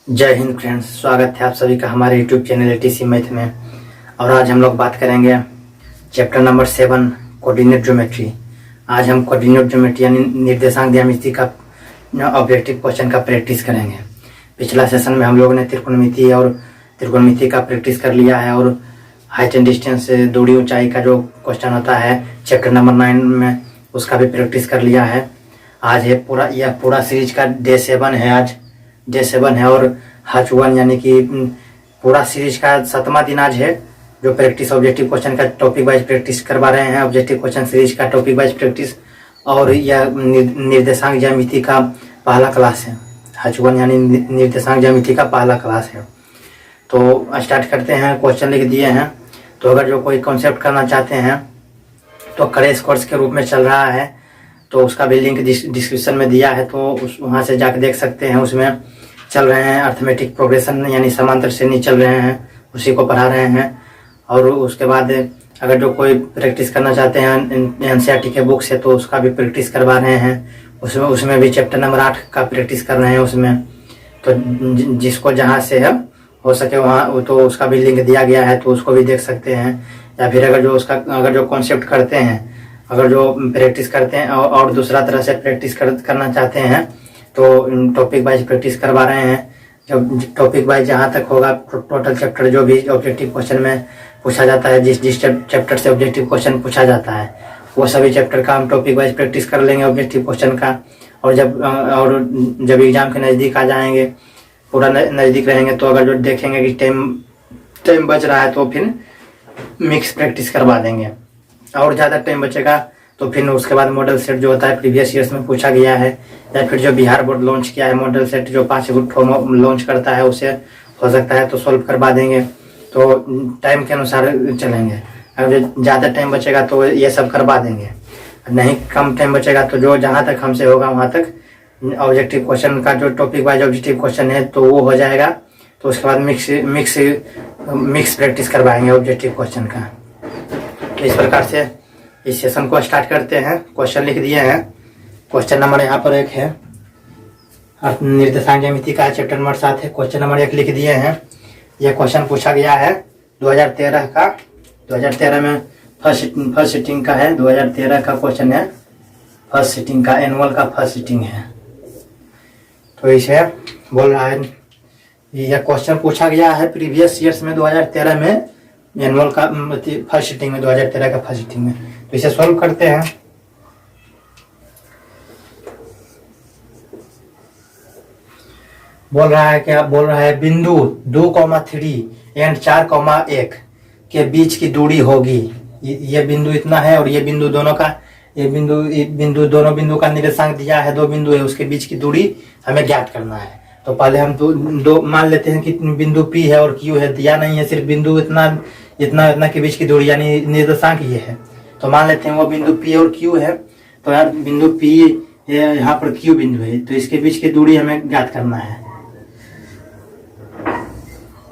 जय हिंद फ्रेंड्स, स्वागत है आप सभी का हमारे यूट्यूब चैनल एटीसी मैथ में। और आज हम लोग बात करेंगे चैप्टर नंबर 7 कोऑर्डिनेट ज्योमेट्री। आज हम कोऑर्डिनेट ज्योमेट्री यानी निर्देशांक ज्यामिति का ऑब्जेक्टिव क्वेश्चन का प्रैक्टिस करेंगे। पिछला सेशन में हम लोगों ने त्रिकोणमिति का प्रैक्टिस कर लिया है और हाइट एंड डिस्टेंस दूरी ऊंचाई का जो क्वेश्चन होता है चैप्टर नंबर 9 में उसका भी प्रैक्टिस कर लिया है। आज है पूरा सीरीज का डे 7 है। आज डे 7 है और H1 यानी कि पूरा सीरीज का 7वां दिन आज है जो प्रैक्टिस ऑब्जेक्टिव क्वेश्चन का टॉपिक वाइज प्रैक्टिस करवा रहे हैं। ऑब्जेक्टिव क्वेश्चन सीरीज का टॉपिक वाइज प्रैक्टिस और यह निर्देशांक ज्यामिति का पहला क्लास है। H1 यानी निर्देशांक ज्यामिति का पहला क्लास है। तो स्टार्ट करते हैं। क्वेश्चन लिख दिए हैं, तो अगर जो कोई कॉन्सेप्ट करना चाहते हैं तो क्रैश कोर्स के रूप में चल रहा है, तो उसका भी लिंक डिस्क्रिप्शन में दिया है, तो वहाँ से जाकर देख सकते हैं। उसमें चल रहे हैं अर्थमेटिक प्रोग्रेशन यानी समांतर श्रेणी चल रहे हैं, उसी को पढ़ा रहे हैं। और उसके बाद अगर जो कोई प्रैक्टिस करना चाहते हैं एनसीईआरटी के बुक से, तो उसका भी प्रैक्टिस करवा रहे हैं। उसमें भी चैप्टर नंबर 8 का प्रैक्टिस कर रहे हैं उसमें। तो जिसको जहाँ से है हो सके वहाँ, तो उसका भी लिंक दिया गया है, तो उसको भी देख सकते हैं। या फिर अगर जो कॉन्सेप्ट करते हैं, अगर जो प्रैक्टिस करते हैं और दूसरा तरह से प्रैक्टिस करना चाहते हैं, तो टॉपिक वाइज प्रैक्टिस करवा रहे हैं। जब टॉपिक वाइज जहाँ तक होगा टोटल चैप्टर जो भी ऑब्जेक्टिव क्वेश्चन में पूछा जाता है, जिस चैप्टर से ऑब्जेक्टिव क्वेश्चन पूछा जाता है, वो सभी चैप्टर का हम टॉपिक वाइज प्रैक्टिस कर लेंगे ऑब्जेक्टिव क्वेश्चन का। और जब एग्जाम के नज़दीक आ जाएंगे, पूरा नज़दीक रहेंगे, तो अगर जो देखेंगे कि टाइम बच रहा है, तो फिर मिक्स प्रैक्टिस करवा देंगे। और ज़्यादा टाइम बचेगा तो फिर उसके बाद मॉडल सेट जो होता है प्रीवियस ईयर्स में पूछा गया है, या फिर जो बिहार बोर्ड लॉन्च किया है मॉडल सेट जो 5 लॉन्च करता है, उसे हो सकता है तो सॉल्व करवा देंगे। तो टाइम के अनुसार चलेंगे। अगर ज़्यादा टाइम बचेगा तो ये सब करवा देंगे, नहीं कम टाइम बचेगा तो जो जहाँ तक हमसे होगा वहाँ तक ऑब्जेक्टिव क्वेश्चन का जो टॉपिक वाइज ऑब्जेक्टिव क्वेश्चन है तो वो हो जाएगा। तो उसके बाद मिक्स प्रैक्टिस करवाएंगे ऑब्जेक्टिव क्वेश्चन का। तो इस प्रकार से इस सेशन को स्टार्ट करते हैं। क्वेश्चन लिख दिए हैं। क्वेश्चन नंबर यहाँ पर 1 है, निर्देशांक ज्यामिति का चैप्टर नंबर 7 है। क्वेश्चन नंबर 1 लिख दिए हैं। यह क्वेश्चन पूछा गया है 2013 का। 2013 में फर्स्ट सिटिंग का है। 2013 का क्वेश्चन है, फर्स्ट सिटिंग का, एनुअल का फर्स्ट सिटिंग है। तो इसे बोल रहा है, यह क्वेश्चन पूछा गया है प्रीवियस ईयर्स में 2013 में, एनुअल का फर्स्ट सिटिंग में, 2013 का फर्स्ट सिटिंग में। तो इसे सॉल्व करते हैं। बोल रहा है बिंदु 2,3 एंड 4,1 के बीच की दूरी होगी। ये बिंदु इतना है और ये बिंदु दोनों का, दोनों बिंदु का निर्देशांक दिया है, 2 बिंदु है, उसके बीच की दूरी हमें ज्ञात करना है। तो पहले हम दो मान लेते हैं कि बिंदु P है और Q है, दिया नहीं है, सिर्फ बिंदु इतना के बीच की दूरी यानी निर्देशांक ये है। तो मान लेते हैं वो बिंदु P और Q है। तो यार बिंदु P यहाँ पर Q बिंदु है, तो इसके बीच की दूरी हमें ज्ञात करना है।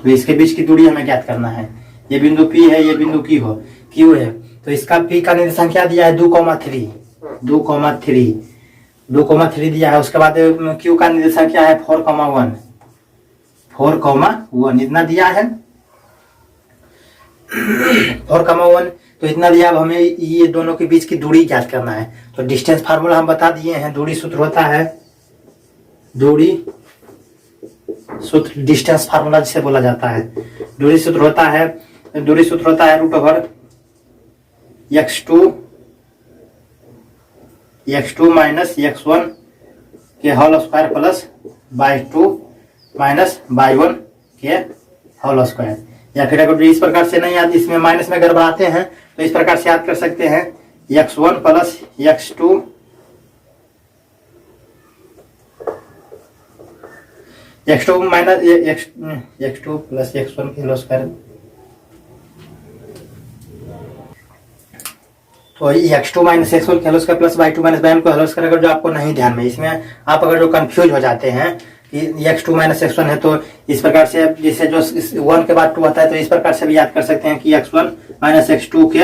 तो इसके बीच की दूरी हमें ज्ञात करना है। ये बिंदु P है, ये बिंदु Q है। तो इसका P का निर्देशांक क्या दिया है, 2,3 दिया है। उसके बाद Q का निर्देशांक क्या है, 4,1 इतना दिया है। 4,1 तो इतना दिया। अब हमें ये दोनों के बीच की दूरी ज्ञात करना है। तो डिस्टेंस फार्मूला हम बता दिए हैं। दूरी सूत्र होता है, डिस्टेंस फार्मूला जिसे बोला जाता है। दूरी सूत्र होता है √x2 माइनस x1 के whole square plus y2 minus y1 के होल स्क्वायर। या फिर अगर इस प्रकार से नहीं याद, इसमें माइनस में गड़बड़ाते हैं, तो इस प्रकार से याद कर सकते हैं, x1 plus x2 minus x2 plus x1 के होल स्क्वायर। तो x2 माइनस x1 के whole square plus y2 minus y1 के होल स्क्वायर। अगर जो आपको नहीं ध्यान में, इसमें आप अगर जो कंफ्यूज हो जाते हैं कि x2 माइनस x1 है, तो इस प्रकार से जैसे जो 1 के बाद 2 आता है, तो इस प्रकार से भी याद कर सकते हैं कि x1 माइनस x2 के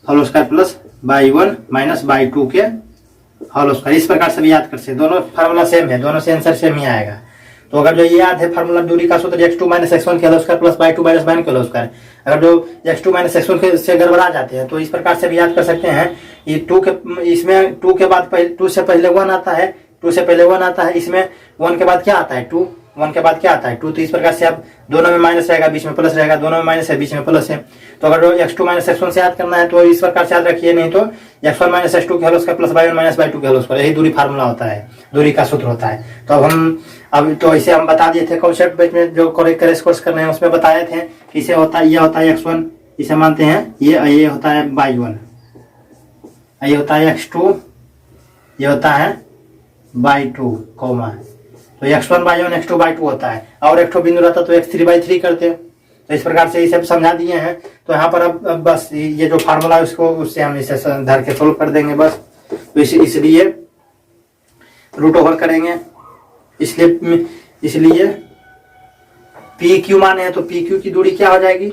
whole square plus y1 minus y2 के होल स्क्वायर। इस प्रकार से भी याद कर सकते हैं। दोनों फार्मूला सेम है, दोनों से आंसर सेम ही आएगा। तो अगर जो ये याद है फार्मूला दूरी का सूत्र x2 माइनस x1 के whole square plus y2 minus y के होल स्क्वायर, अगर जो x2 माइनस x1 से गड़बड़ा जाते हैं तो इस प्रकार से भी याद कर सकते हैं। ये 2 के इसमें 2 के बाद 2 से पहले 1 आता है, 2 से पहले 1 आता है, इसमें 1 के बाद क्या आता है 2, 1 के बाद क्या आता है 2। तो इस प्रकार से अब दोनों में माइनस रहेगा, बीच में प्लस रहेगा, दोनों में माइनस है, बीच में प्लस है। तो अगर जो x2 माइनस x1 से याद करना है तो इस प्रकार से याद रखिए, नहीं तो x1 माइनस x2 के whole square plus y1 minus y2 के होल स्क्वायर, यही दूरी फार्मूला होता है, दूरी का सूत्र होता है। तो अब तो इसे हम बता दिए थे कॉन्सेप्ट बेच में, जो करेक्ट कोर्स कर रहे हैं उसमें बताए थे कि इसे होता है, ये होता है x1, इसे मानते हैं ये होता है y1, ये होता है x2, ये होता है y2 कॉमा, तो x1 y1 x2 y2 होता है। और एक बिंदु रहता तो x3 y3 करते। तो इस प्रकार से इसे समझा दिए हैं। तो यहाँ पर अब बस ये जो फार्मूला है उसको उससे हम इसे धर के सोल्व कर देंगे बस। तो इसलिए रूट ओवर करेंगे, इसलिए पी क्यू माने हैं तो पी क्यू की दूरी क्या हो जाएगी,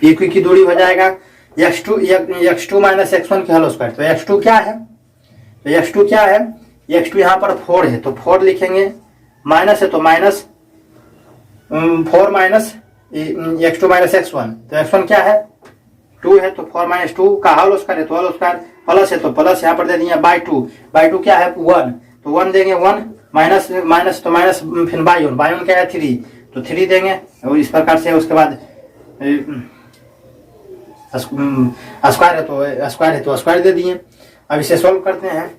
पी क्यू की दूरी हो जाएगा x2 माइनस x1 के होल स्क्वायर। तो x2 क्या है, तो x2 क्या है, x2 यहाँ पर 4 है तो 4 लिखेंगे, माइनस है तो minus 4 minus x2 minus x1, तो x1 क्या है 2 है तो 4 माइनस 2 का होल स्क्वायर है तो होल स्क्वायर, प्लस है तो प्लस यहाँ पर दे दिए बाई टू क्या है 1, तो 1 देंगे, 1 माइनस तो माइनस फिर बाई क्या है 3, तो 3 देंगे। और इस प्रकार से उसके बाद स्क्वायर है तो स्क्वायर दे दिए। अब इसे सोल्व करते हैं,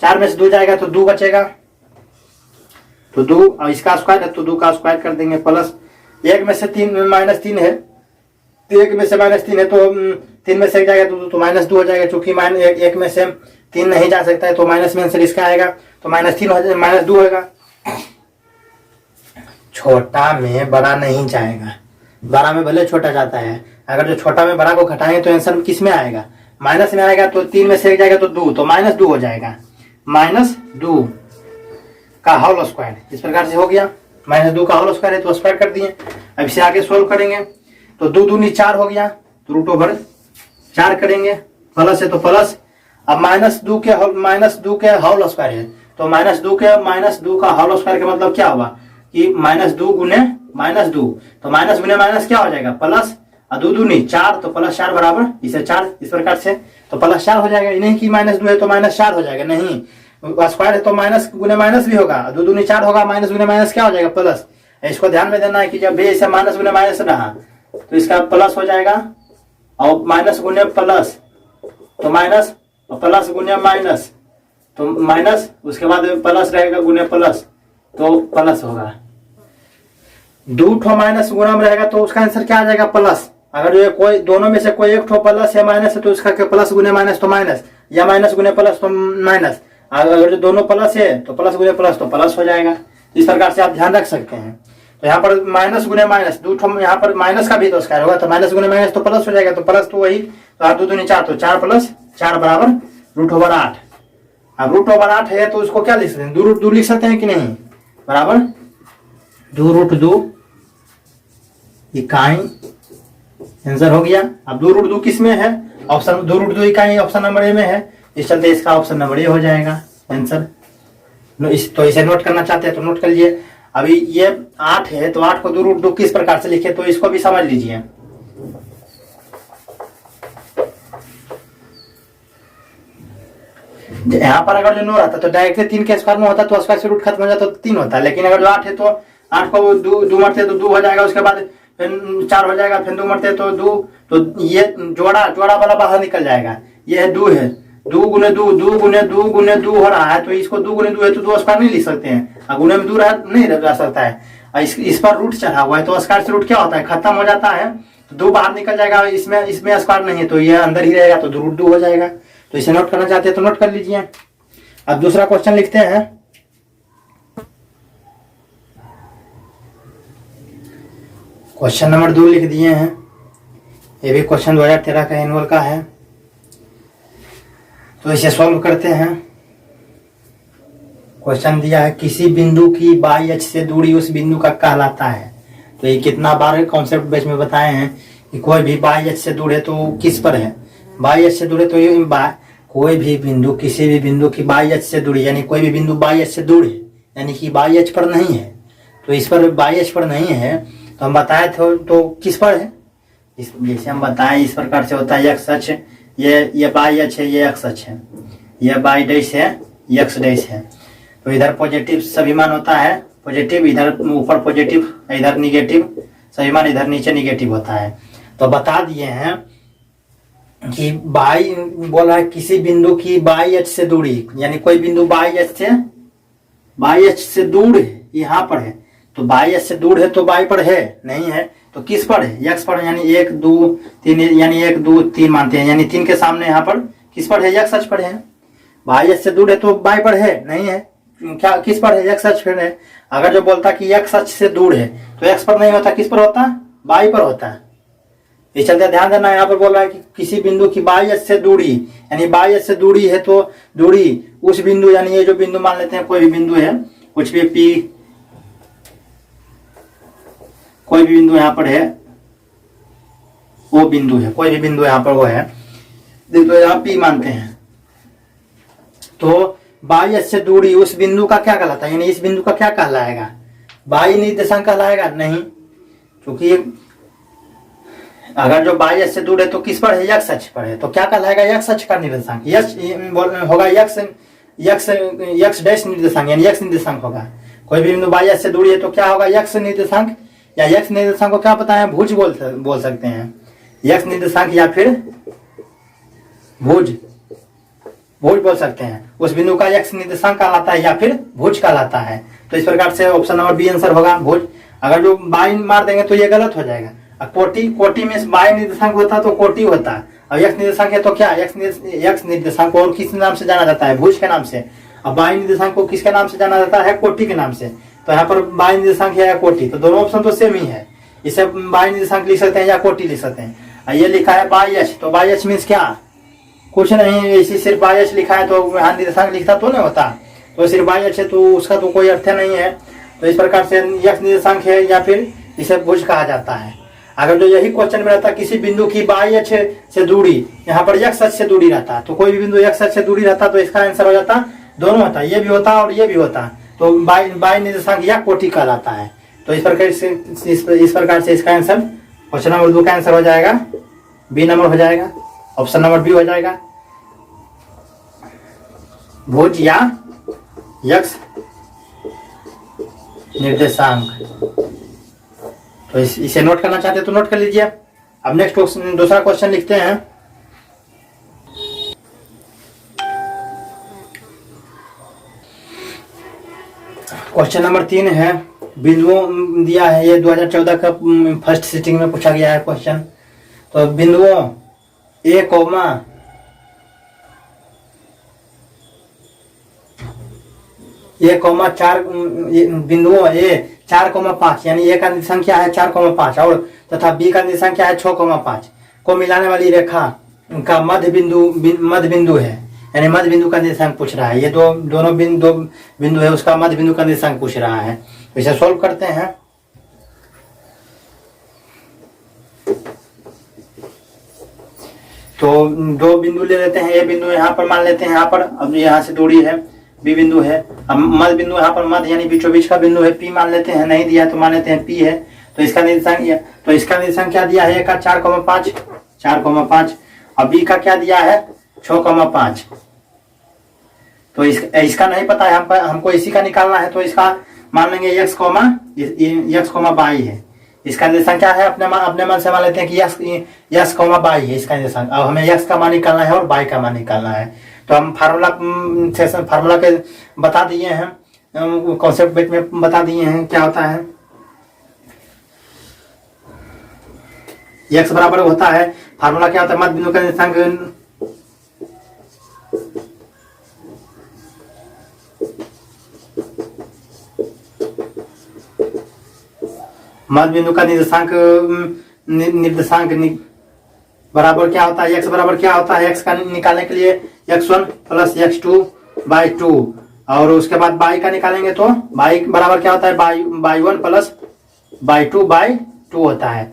4 में से 2 जाएगा तो 2 बचेगा, तो 2, और इसका स्क्वायर है तो 2 का स्क्वायर कर देंगे, प्लस 1 में से 3 माइनस 3 है, 1 में से माइनस 3 है तो 3 में से 1 जाएगा तो माइनस 2 हो जाएगा। चूंकि 1 में से 3 नहीं जा सकता है तो माइनस में आंसर इसका आएगा, तो -3 हो जाएगा, -2 होगा। छोटा में बड़ा नहीं जाएगा, बड़ा में भले छोटा जाता है, अगर जो छोटा में बड़ा को घटाएंगे तो आंसर किस में आएगा, माइनस में आएगा। तो 3 में से 1 जाएगा तो 2, तो -2 हो जाएगा, -2 का होल स्क्वायर। इस प्रकार से हो गया, -2 का होल स्क्वायर है तो स्क्वायर कर दिए। अब इसे आगे सोल्व करेंगे तो 2 दूनी 4 हो गया, तो रूट ओवर 4 करेंगे, प्लस है तो प्लस। अब -2 के होल स्क्वायर है तो -2 का होल स्क्वायर का मतलब क्या हुआ कि -2 गुने -2, तो माइनस गुने माइनस क्या हो जाएगा प्लस, और 2 दूनी 4 तो +4 बराबर इसे 4, इस प्रकार से तो +4 हो जाएगा। नहीं कि -2 है तो -4 हो जाएगा, नहीं, स्क्वायर है तो माइनस गुने माइनस भी होगा, 2 दूनी 4 होगा, माइनस गुने माइनस क्या हो जाएगा प्लस। इसको ध्यान में देना है कि जब भी ऐसे माइनस गुने माइनस रहा तो इसका प्लस हो जाएगा, और माइनस गुने प्लस तो माइनस, और प्लस गुने माइनस तो माइनस, उसके बाद प्लस रहेगा गुने प्लस तो प्लस होगा। 2 माइनस गुना में रहेगा तो उसका आंसर क्या आ जाएगा प्लस। अगर जो कोई दोनों में से कोई एक प्लस या माइनस है तो इसका प्लस गुने माइनस तो माइनस, या माइनस गुने प्लस तो माइनस। अगर जो दोनों प्लस है तो प्लस गुने प्लस तो प्लस हो जाएगा। इस प्रकार से आप ध्यान रख सकते हैं। तो यहाँ पर माइनस गुने माइनस, 2 यहाँ पर माइनस का भी तो स्क्वायर होगा, तो माइनस गुने माइनस तो प्लस हो जाएगा, तो प्लस तो वही, तो 2 दूनी 4 तो 4 + 4 बराबर √8। अब √8 है तो उसको क्या लिख सकते हैं, 2 लिख सकते हैं कि नहीं, बराबर 2√2 इकाई, आंसर हो गया। अब 2√2 किस में है, ऑप्शन 2√2 इकाई ऑप्शन नंबर ए में है, इस चलते इसका ऑप्शन नंबर ए हो जाएगा आंसर। तो इसे नोट करना चाहते हैं तो नोट कर लीजिए। अभी ये 8 है तो 8 को 2√2 किस प्रकार से लिखे, तो इसको भी समझ लीजिए। यहाँ पर अगर जो 9 रहता तो डायरेक्टली 3 के स्क्वायर में होता तो स्क्वायर से रूट खत्म हो जाता तो 3 होता, लेकिन अगर जो 8 है तो 8 को 2 मरते तो 2 हो जाएगा, उसके बाद फिर 4 हो जाएगा, फिर 2 मरते तो 2, तो ये जोड़ा वाला बाहर निकल जाएगा। ये है 2 है, 2 गुने 2 हो रहा है, तो इसको 2 गुने 2 है तो 2 स्क्वायर नहीं लिख सकते हैं, और गुने में 2 नहीं रह सकता है। इस पर रूट चढ़ा हुआ है तो स्क्वायर से रूट क्या होता है, खत्म हो जाता है, तो 2 बाहर निकल जाएगा, इसमें स्क्वायर नहीं है तो ये अंदर ही रहेगा, तो √2 हो जाएगा। तो इसे नोट करना चाहते हैं तो नोट कर लीजिए। अब दूसरा क्वेश्चन लिखते हैं। क्वेश्चन नंबर 2 लिख दिए हैं, ये भी क्वेश्चन 2013 का एनुअल का है। तो इसे सॉल्व करते हैं। क्वेश्चन दिया है किसी बिंदु की बाई अक्ष से दूरी उस बिंदु का कहलाता है। तो ये कितना बार कॉन्सेप्ट बेस में बताए हैं कि कोई भी बाई अक्ष से दूर है तो किस पर है, बाई अक्ष से दूर है तो ये कोई भी बिंदु किसी भी बिंदु की बाई अक्ष से दूरी, यानी कोई भी बिंदु बाई अक्ष से दूर है, यानी कि बाई अक्ष पर नहीं है, तो इस पर बाई अक्ष पर नहीं है, तो हम बताए थे तो किस पर है, जैसे हम बताएं इस प्रकार से होता है एक्स अक्ष, ये बाई अक्ष है, ये एक्स अक्ष है, यह बाई डैश है, एक्स डैश है। तो इधर पॉजिटिव सभी मान होता है पॉजिटिव, इधर ऊपर पॉजिटिव, इधर निगेटिव सभी मान, इधर नीचे निगेटिव होता है। तो बता दिए हैं कि बाई बोला है किसी बिंदु की बाई अक्ष से दूरी, यानी कोई बिंदु बाई अक्ष से दूर है, यहाँ पर है, तो बाई अक्ष से दूर है तो बाई पर है, नहीं है तो किस पर है, एक्स पर, यानी 1 2 3, यानी 1 2 3 मानते हैं, यानी 3 के सामने यहाँ पर किस पर है, एक्स अक्ष पर है। बाई अक्ष से दूर है तो बाई पर है, नहीं है, क्या किस पर है, एक्स अक्ष पर है। अगर जो बोलता कि एक्स अक्ष से दूर है तो एक्स पर नहीं होता, किस पर होता, बाई पर होता है। इस चलते ध्यान देना, यहाँ पर बोल रहा है कि किसी बिंदु की बाई अक्ष से दूरी, यानी बाई अक्ष से दूरी है तो दूरी उस बिंदु, यानी ये जो बिंदु मान लेते हैं कोई भी बिंदु है, कुछ भी पी, कोई भी बिंदु यहाँ पर है, वो बिंदु है, कोई भी बिंदु यहाँ पर वो है, तो यहाँ पी मानते हैं। तो बाई अक्ष से दूरी उस बिंदु का क्या कहलाता है, यानी इस बिंदु का क्या कहलाएगा, बाई निर्देशांक कहलाएगा, नहीं, क्योंकि अगर जो बाई अक्ष से दूर है तो किस पर है, एक्स अक्ष पर है, तो क्या कहलाएगा, एक्स अक्ष का निर्देशांक, होगा एक्स डैश निर्देशांक, यानी एक्स निर्देशांक होगा। कोई भी बिंदु बाई अक्ष से दूरी है तो क्या होगा, एक्स निर्देशांक, या एक्स निर्देशांक को क्या पता है, भुज बोल सकते हैं, एक्स निर्देशांक या फिर भुज बोल सकते हैं। उस बिंदु का एक्स निर्देशांक कहलाता है या फिर भुज कहलाता है। तो इस प्रकार से ऑप्शन नंबर बी आंसर होगा, भुज। अगर जो बाई मार देंगे तो ये गलत हो जाएगा। कोटि में बाई निर्देशांक होता तो कोटि होता, और एक्स निर्देशांक है तो क्या, एक्स निर्देशांक को और किस नाम से जाना जाता है, भुज के नाम से। अब बाई निर्देशांक को किसके नाम से जाना जाता है, कोटि के नाम से। तो यहाँ पर बाई निर्देशांक है या कोटि, तो दोनों ऑप्शन तो सेम ही है। इसे बाई निर्देशांक लिख सकते हैं या कोटि लिख सकते हैं। ये लिखा है बाई एच, तो बाई एच मीन्स क्या, कुछ नहीं, इसी सिर्फ बाई एच लिखा है तो यहाँ निर्देशांक लिखता तो नहीं होता, तो सिर्फ बाई एच है तो उसका तो कोई अर्थ नहीं है। तो इस प्रकार से एक्स निर्देशांक है या फिर इसे भुज कहा जाता है। अगर जो यही क्वेश्चन में रहता किसी बिंदु की बाई अक्ष से दूरी, यहाँ पर एक्स अक्ष से दूरी रहता, तो कोई भी बिंदु एक्स अक्ष से दूरी रहता तो इसका आंसर हो जाता, दोनों होता, ये भी होता और ये भी होता, तो बाई निर्देशांक या कोटि कहलाता है। तो इस प्रकार से इसका आंसर क्वेश्चन नंबर 2 का आंसर हो जाएगा बी नंबर हो जाएगा, ऑप्शन नंबर बी हो जाएगा, भुज या एक्स निर्देशांक। तो इसे नोट करना चाहते हैं तो नोट कर लीजिए। अब नेक्स्ट दूसरा क्वेश्चन लिखते हैं। क्वेश्चन नंबर 3 है, बिंदुओं दिया है, ये 2014 का फर्स्ट सिटिंग में पूछा गया है क्वेश्चन। तो बिंदुओं ए कोमा चार बिंदुओं ए 4,5, यानी ए का संख्या है 4,5 और तथा बी का संख्या है 6,5 को मिलाने वाली रेखा का मध्य बिंदु है, यानी मध्य बिंदु का निर्देशांक पूछ रहा है। ये दोनों बिंदु है, उसका मध्य बिंदु का निर्देशांक पूछ रहा है। तो इसे सोल्व करते हैं। तो दो बिंदु ले लेते हैं, ए बिंदु यहाँ पर मान लेते हैं, यहाँ पर अब यहाँ से दूरी है, बी बिंदु है, अब मध्य बिंदु यहाँ पर मध्य यानी बीचों बीच का बिंदु है, पी मान लेते हैं, नहीं दिया तो मान लेते हैं पी है। तो इसका निर्देशांक क्या दिया है, ए का 4,5 और बी का क्या दिया है 6,5। तो इसका नहीं पता है, हमको इसी का निकालना है। तो इसका मान लेंगे एक्स कॉमा बाई है। इसका निर्देशांक क्या है, अपने मन से मान लेते हैं कि यस कॉमा बाई है इसका निर्देशांक। अब हमें यस का मान निकालना है और बाई का मान निकालना है। तो हम फार्मूला के बता दिए हैं, कॉन्सेप्ट बेट में बता दिए हैं क्या होता है। एक्स बराबर होता है, फार्मूला क्या होता है, मध्य बिंदु का निर्देशांक निर्देशांक बराबर क्या होता है, एक्स बराबर क्या होता है, एक्स का निकालने के लिए x1 प्लस x2 बाई 2, और उसके बाद बाई का निकालेंगे तो बाई बराबर क्या होता है, बाई 1 प्लस बाई 2 होता है।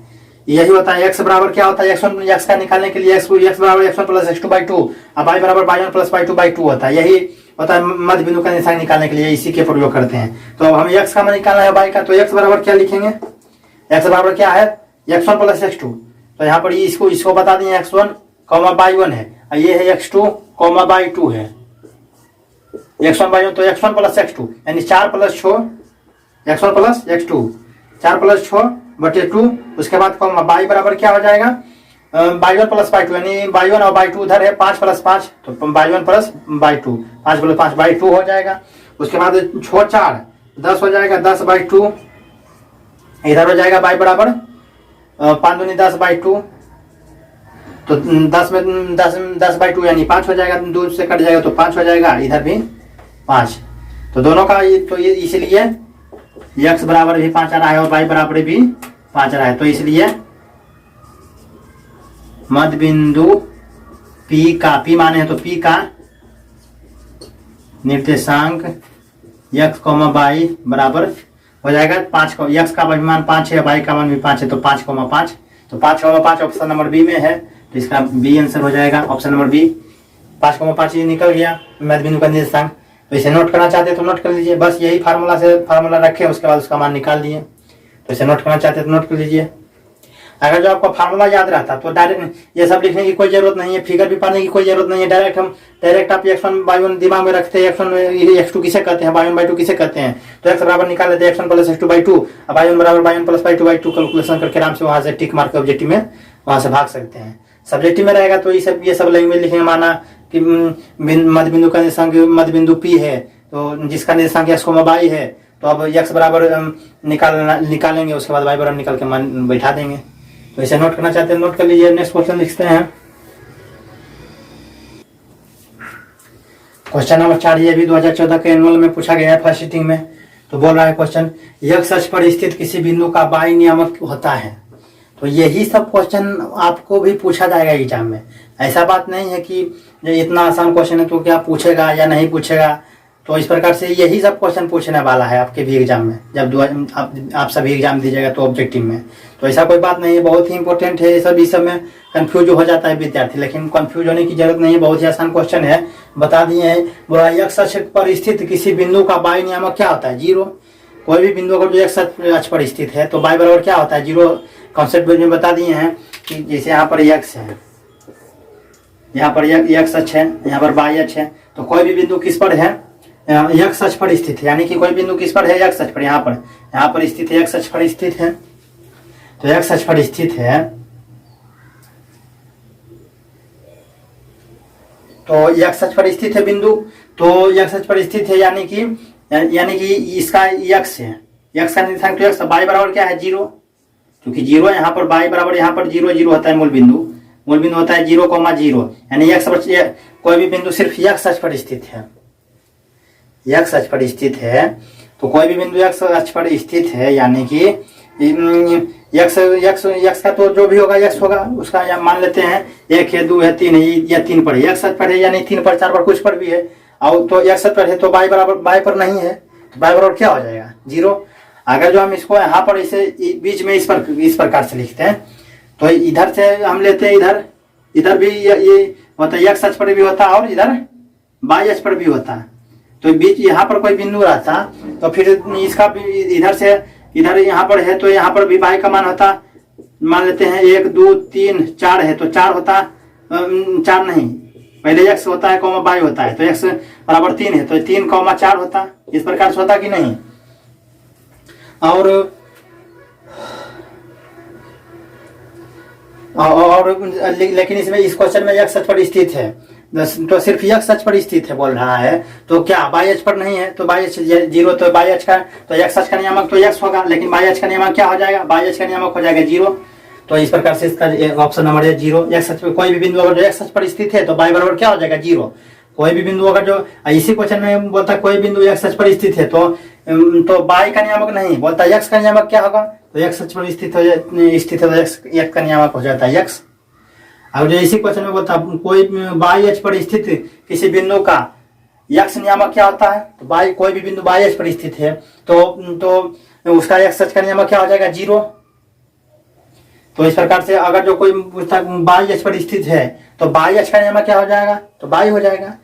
यही होता है। x बराबर क्या होता है, x1 x का निकालने के लिए x बराबर x1 प्लस x2 बाई 2 और y बराबर y1 प्लस y2 बाई 2 होता है। यही होता है मध्य बिंदु का निशान निकालने के लिए, इसी के प्रयोग करते हैं। तो अब हमें x का मान निकालना है y का, तो x बराबर क्या लिखेंगे, x बराबर क्या है x1 प्लस x2। तो यहाँ पर इसको बता दिए x1 y1 है और ये है x2 y2 है, x1 y1 तो x1 प्लस x2 यानी 4 plus 6 x1 plus x2 4 plus 6 बटे 2। उसके बाद y बराबर क्या हो जाएगा y1 प्लस y2 यानी y1 और y2 उधर है 5 प्लस 5 तो y1 plus y2 5 plus 5 y2 हो जाएगा। उसके बाद 6 4 10 हो जाएगा 10 बाई 2, इधर हो जाएगा y बराबर 5 दूनी 10 बाई 2 तो 10 में 10 बाई 2 यानी 5 हो जाएगा, 2 से कट जाएगा तो 5 हो जाएगा, इधर भी 5। तो दोनों का तो ये इसलिए x बराबर भी 5 आ रहा है और y बराबर भी 5 आ रहा है। तो इसलिए मध्य बिंदु P का, P माने हैं तो P का निर्देशांक x, y बराबर हो जाएगा 5 को, x का मान 5 है, y का मान भी 5 है तो 5,5। तो 5,5 ऑप्शन नंबर बी में है, तो इसका बी आंसर हो जाएगा ऑप्शन नंबर बी। 5,5 ये निकल गया मध्य बिंदु का निर्देशांक। तो इसे नोट करना चाहते हैं तो नोट कर लीजिए, बस यही फार्मूला रखें, उसके बाद उसका मान निकाल दिए। तो इसे नोट करना चाहते हैं तो नोट कर लीजिए। अगर जो आपको फार्मूला याद रहता तो डायरेक्ट ये सब लिखने की कोई जरूरत नहीं है, फिगर भी पाने की कोई जरूरत नहीं है, डायरेक्ट आप x1 y1 दिमाग में रखते हैं, x1 x2 किसे कहते हैं, y1 y2 किसे कहते हैं, तो x बराबर निकाल लेते हैं x1 प्लस x2 बाई 2 और y1 बराबर y1 plus y2 by 2 calculation करके आराम से वहां से टिक मार के ऑब्जेक्टिव में वहां से भाग सकते हैं। सब्जेक्टिव में रहेगा तो ये सब लैंग्वेज लिखेंगे, माना कि मध्य बिंदु का निर्देशांक मध्य बिंदु P है तो जिसका निर्देशांक x, y है, तो अब x बराबर निकालेंगे, उसके बाद y बराबर निकाल के मान बैठा देंगे। तो इसे नोट करना चाहते हैं नोट कर लीजिए। नेक्स्ट क्वेश्चन लिखते हैं, क्वेश्चन नंबर 4, ये भी 2014 के एनुअल में पूछा गया है फर्स्ट सीटिंग में। तो बोल रहा है क्वेश्चन, x अक्ष पर स्थित किसी बिंदु का y नियामक होता है। तो यही सब क्वेश्चन आपको भी पूछा जाएगा एग्जाम में। ऐसा बात नहीं है कि इतना आसान क्वेश्चन है तो क्या पूछेगा या नहीं पूछेगा। तो इस प्रकार से यही सब क्वेश्चन पूछने वाला है आपके भी एग्जाम में, जब आप सभी एग्जाम दीजिएगा तो ऑब्जेक्टिव में। तो ऐसा कोई बात नहीं है, बहुत ही इंपॉर्टेंट है, इस सब में कंफ्यूज हो जाता है विद्यार्थी, लेकिन कंफ्यूज होने की जरूरत नहीं है, बहुत ही आसान क्वेश्चन है, बता दिए हैं। बोला x अक्ष पर स्थित किसी बिंदु का y नियामक क्या होता है, 0। कोई भी बिंदु अगर जो x अक्ष पर स्थित है तो y बराबर क्या होता है, 0। कॉन्सेप्ट में बता दिए हैं कि जैसे यहाँ पर x है, यहाँ पर x अक्ष है, यहाँ पर y अक्ष है, तो कोई भी बिंदु किस पर है, x अक्ष पर स्थित है, यानी कि कोई बिंदु किस पर है, x अक्ष पर, यहाँ पर स्थित है, x अक्ष पर स्थित है। तो x अक्ष पर स्थित है तो x अक्ष पर स्थित है बिंदु, तो x अक्ष पर स्थित है यानी कि इसका x है, x का निर्देशांक तो x, y बराबर क्या है, 0, क्योंकि 0 यहाँ पर y बराबर यहाँ पर 0 0 होता है, मूल बिंदु होता है 0,0, यानी x कोई भी बिंदु सिर्फ x अक्ष पर स्थित है, x अक्ष पर स्थित है। तो कोई भी बिंदु x अक्ष पर स्थित है यानी कि x का तो जो भी होगा x होगा, उसका या मान लेते हैं 1 है, 2 है, 3 है, या 3 पर है, x अक्ष पर है यानी 3 पर 4 पर कुछ पर भी है, और तो x अक्ष पर है तो y बराबर y पर नहीं है, तो y बराबर क्या हो जाएगा, 0। अगर जो हम इसको यहाँ पर इसे बीच में इस प्रकार से लिखते हैं तो इधर से हम लेते हैं, इधर भी ये होता है, x अक्ष पर भी होता है और इधर y अक्ष पर भी होता है। तो बीच यहाँ पर कोई बिंदु रहता तो फिर इसका इधर से इधर यहाँ पर है तो यहाँ पर भी y का मान होता, मान लेते हैं 1 2 3 4 है तो 4 होता, 4 नहीं, पहले x होता है y होता है, तो x बराबर 3 है तो 3,4 होता, इस प्रकार से होता कि नहीं। और लेकिन इसमें इस क्वेश्चन में x अक्ष पर स्थित है तो सिर्फ x अक्ष पर स्थित है बोल रहा है, तो क्या y अक्ष पर नहीं है, तो y अक्ष 0, तो y अक्ष का तो x अक्ष का नियामक तो x होगा, लेकिन y अक्ष का नियामक क्या हो जाएगा, y अक्ष का नियामक हो जाएगा 0। तो इस प्रकार से इसका ऑप्शन नंबर है 0। x अक्ष पर कोई भी बिंदु अगर जो x अक्ष पर स्थित है तो y बराबर क्या हो जाएगा, 0। कोई भी बिंदु अगर जो इसी क्वेश्चन में बोलता कोई बिंदु x अक्ष पर स्थित है तो y का नियामक नहीं बोलता, x का नियामक क्या होगा, तो x अक्ष पर स्थित है तो x का नियामक हो जाता है x। अब जो इसी क्वेश्चन में बोलता कोई y अक्ष पर स्थित किसी बिंदु का x नियामक क्या होता है, तो कोई भी बिंदु y अक्ष पर स्थित है तो उसका x अक्ष का नियामक क्या हो जाएगा, 0। तो इस प्रकार से अगर जो कोई पुस्तक बाई अक्ष पर स्थित है तो बाई अक्ष का नियामक क्या हो जाएगा, तो बाई हो जाएगा।